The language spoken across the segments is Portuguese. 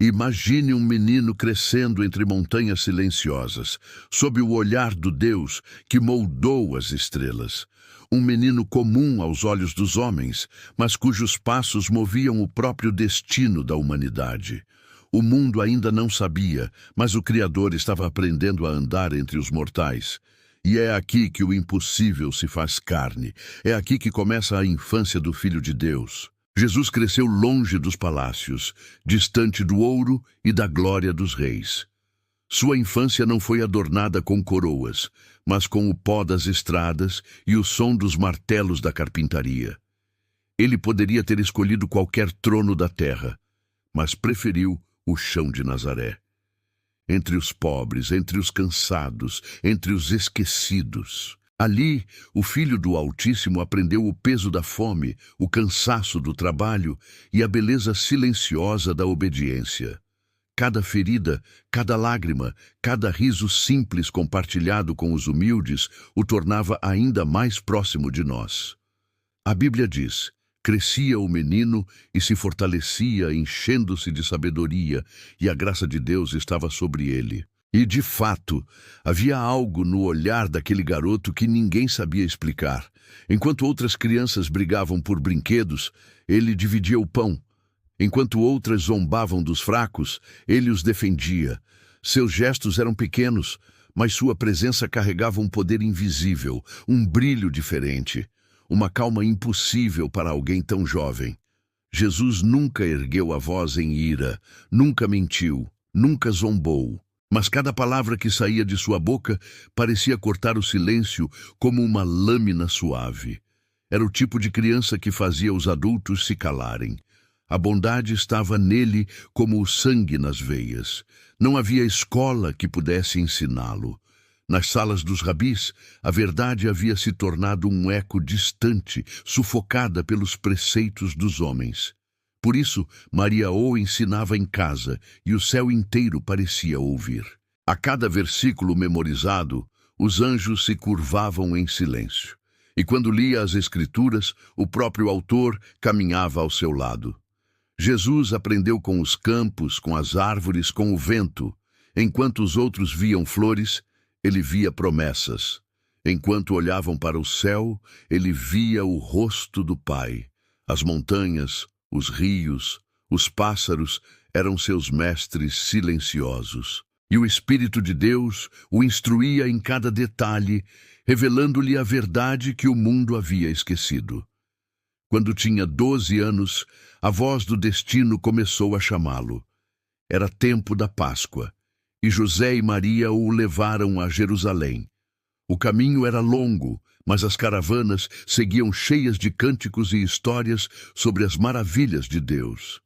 Imagine um menino crescendo entre montanhas silenciosas, sob o olhar do Deus que moldou as estrelas. Um menino comum aos olhos dos homens, mas cujos passos moviam o próprio destino da humanidade. O mundo ainda não sabia, mas o Criador estava aprendendo a andar entre os mortais. E é aqui que o impossível se faz carne. É aqui que começa a infância do Filho de Deus. Jesus cresceu longe dos palácios, distante do ouro e da glória dos reis. Sua infância não foi adornada com coroas, mas com o pó das estradas e o som dos martelos da carpintaria. Ele poderia ter escolhido qualquer trono da terra, mas preferiu o chão de Nazaré. Entre os pobres, entre os cansados, entre os esquecidos. Ali, o Filho do Altíssimo aprendeu o peso da fome, o cansaço do trabalho e a beleza silenciosa da obediência. Cada ferida, cada lágrima, cada riso simples compartilhado com os humildes o tornava ainda mais próximo de nós. A Bíblia diz: crescia o menino e se fortalecia, enchendo-se de sabedoria, e a graça de Deus estava sobre ele. E, de fato, havia algo no olhar daquele garoto que ninguém sabia explicar. Enquanto outras crianças brigavam por brinquedos, ele dividia o pão. Enquanto outras zombavam dos fracos, ele os defendia. Seus gestos eram pequenos, mas sua presença carregava um poder invisível, um brilho diferente, uma calma impossível para alguém tão jovem. Jesus nunca ergueu a voz em ira, nunca mentiu, nunca zombou. Mas cada palavra que saía de sua boca parecia cortar o silêncio como uma lâmina suave. Era o tipo de criança que fazia os adultos se calarem. A bondade estava nele como o sangue nas veias. Não havia escola que pudesse ensiná-lo. Nas salas dos rabis, a verdade havia se tornado um eco distante, sufocada pelos preceitos dos homens. Por isso, Maria o ensinava em casa e o céu inteiro parecia ouvir. A cada versículo memorizado, os anjos se curvavam em silêncio. E quando lia as Escrituras, o próprio autor caminhava ao seu lado. Jesus aprendeu com os campos, com as árvores, com o vento. Enquanto os outros viam flores, ele via promessas. Enquanto olhavam para o céu, ele via o rosto do Pai. As montanhas, os rios, os pássaros eram seus mestres silenciosos. E o Espírito de Deus o instruía em cada detalhe, revelando-lhe a verdade que o mundo havia esquecido. Quando tinha 12 anos, a voz do destino começou a chamá-lo. Era tempo da Páscoa, e José e Maria o levaram a Jerusalém. O caminho era longo, mas as caravanas seguiam cheias de cânticos e histórias sobre as maravilhas de Deus.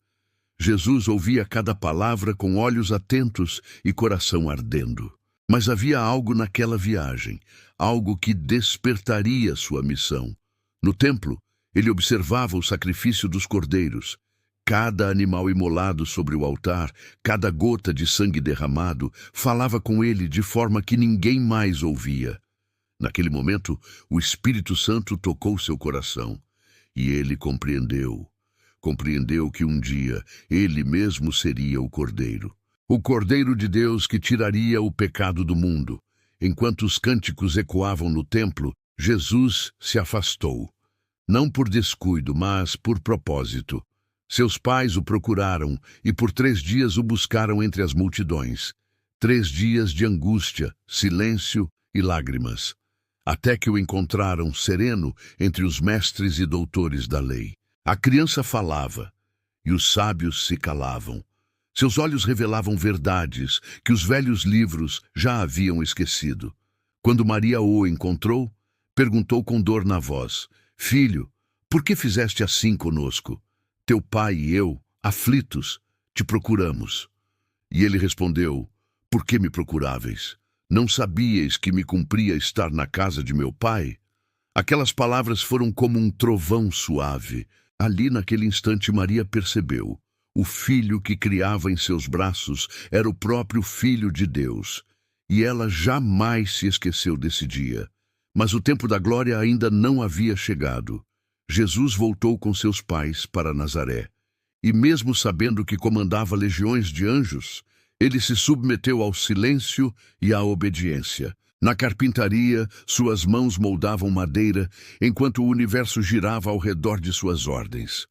Jesus ouvia cada palavra com olhos atentos e coração ardendo. Mas havia algo naquela viagem, algo que despertaria sua missão. No templo, ele observava o sacrifício dos cordeiros. Cada animal imolado sobre o altar, cada gota de sangue derramado, falava com ele de forma que ninguém mais ouvia. Naquele momento, o Espírito Santo tocou seu coração, e ele compreendeu. Compreendeu que um dia ele mesmo seria o Cordeiro. O Cordeiro de Deus que tiraria o pecado do mundo. Enquanto os cânticos ecoavam no templo, Jesus se afastou. Não por descuido, mas por propósito. Seus pais o procuraram e por 3 dias o buscaram entre as multidões. 3 dias de angústia, silêncio e lágrimas. Até que o encontraram sereno entre os mestres e doutores da lei. A criança falava, e os sábios se calavam. Seus olhos revelavam verdades que os velhos livros já haviam esquecido. Quando Maria o encontrou, perguntou com dor na voz: Filho, por que fizeste assim conosco? Teu pai e eu, aflitos, te procuramos. E ele respondeu: Por que me procuráveis? Não sabíeis que me cumpria estar na casa de meu pai? Aquelas palavras foram como um trovão suave. Ali, naquele instante, Maria percebeu. O filho que criava em seus braços era o próprio Filho de Deus. E ela jamais se esqueceu desse dia. Mas o tempo da glória ainda não havia chegado. Jesus voltou com seus pais para Nazaré. e mesmo sabendo que comandava legiões de anjos, ele se submeteu ao silêncio e à obediência. Na carpintaria, suas mãos moldavam madeira, enquanto o universo girava ao redor de suas ordens.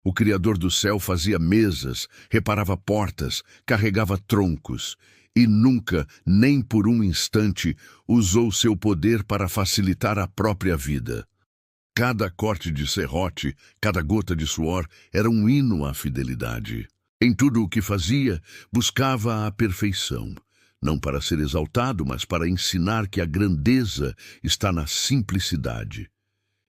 O Criador do céu fazia mesas, reparava portas, carregava troncos, e nunca, nem por um instante, usou seu poder para facilitar a própria vida. Cada corte de serrote, cada gota de suor, era um hino à fidelidade. Em tudo o que fazia, buscava a perfeição, não para ser exaltado, mas para ensinar que a grandeza está na simplicidade.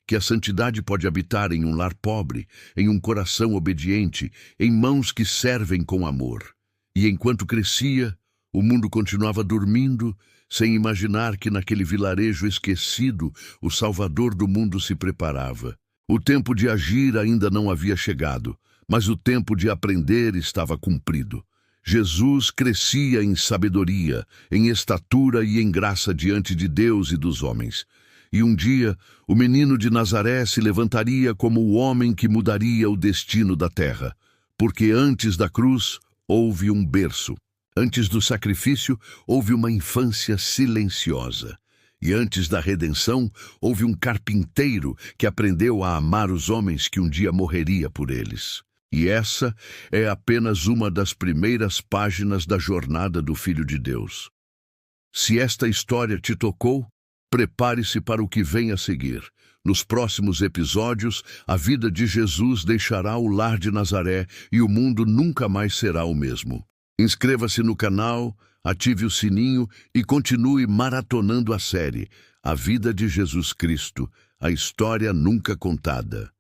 Que a santidade pode habitar em um lar pobre, em um coração obediente, em mãos que servem com amor. E enquanto crescia, o mundo continuava dormindo, sem imaginar que naquele vilarejo esquecido, o Salvador do mundo se preparava. O tempo de agir ainda não havia chegado, mas o tempo de aprender estava cumprido. Jesus crescia em sabedoria, em estatura e em graça diante de Deus e dos homens. E um dia, o menino de Nazaré se levantaria como o homem que mudaria o destino da terra. Porque antes da cruz, houve um berço. Antes do sacrifício, houve uma infância silenciosa. E antes da redenção, houve um carpinteiro que aprendeu a amar os homens que um dia morreria por eles. E essa é apenas uma das primeiras páginas da jornada do Filho de Deus. Se esta história te tocou, prepare-se para o que vem a seguir. Nos próximos episódios, a vida de Jesus deixará o lar de Nazaré e o mundo nunca mais será o mesmo. Inscreva-se no canal, ative o sininho e continue maratonando a série A Vida de Jesus Cristo, a história nunca contada.